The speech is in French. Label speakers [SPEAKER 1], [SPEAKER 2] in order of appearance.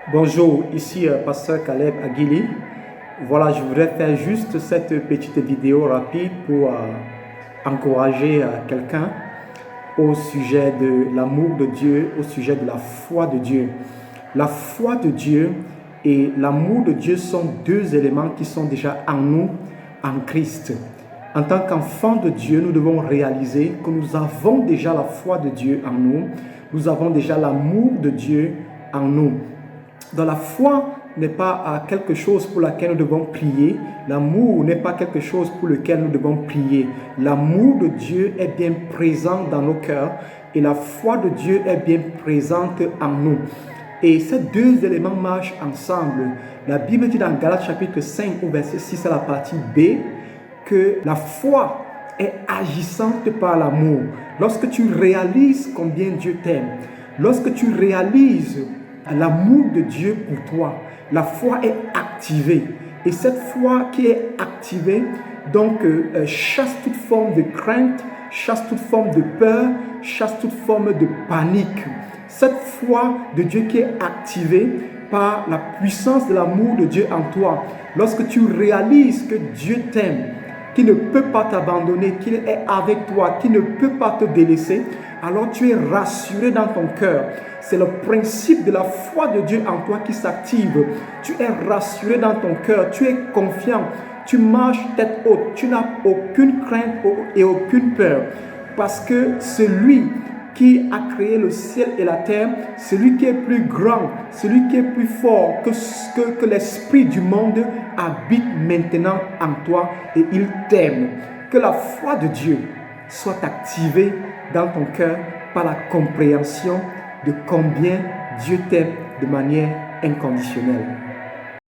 [SPEAKER 1] Bonjour, ici Pasteur Caleb Aguili. Voilà, je voudrais faire juste cette petite vidéo rapide pour encourager quelqu'un au sujet de l'amour de Dieu, au sujet de la foi de Dieu. La foi de Dieu et l'amour de Dieu sont deux éléments qui sont déjà en nous, en Christ. En tant qu'enfants de Dieu, nous devons réaliser que nous avons déjà la foi de Dieu en nous. Nous avons déjà l'amour de Dieu en nous. Dans la foi n'est pas quelque chose pour laquelle nous devons prier. L'amour n'est pas quelque chose pour lequel nous devons prier. L'amour de Dieu est bien présent dans nos cœurs et la foi de Dieu est bien présente en nous. Et ces deux éléments marchent ensemble. La Bible dit dans Galates chapitre 5 au verset 6 à la partie B que la foi est agissante par l'amour. Lorsque tu réalises combien Dieu t'aime, lorsque tu réalises l'amour de Dieu pour toi, la foi est activée. Et cette foi qui est activée, donc chasse toute forme de crainte, chasse toute forme de peur, chasse toute forme de panique. Cette foi de Dieu qui est activée par la puissance de l'amour de Dieu en toi, lorsque tu réalises que Dieu t'aime, qu'il ne peut pas t'abandonner, qu'il est avec toi, qu'il ne peut pas te délaisser, alors tu es rassuré dans ton cœur. C'est le principe de la foi de Dieu en toi qui s'active. Tu es rassuré dans ton cœur, tu es confiant, tu marches tête haute, tu n'as aucune crainte et aucune peur. Parce que celui qui a créé le ciel et la terre, celui qui est plus grand, celui qui est plus fort que l'esprit du monde habite maintenant en toi et il t'aime. Que la foi de Dieu soit activée dans ton cœur par la compréhension de combien Dieu t'aime de manière inconditionnelle.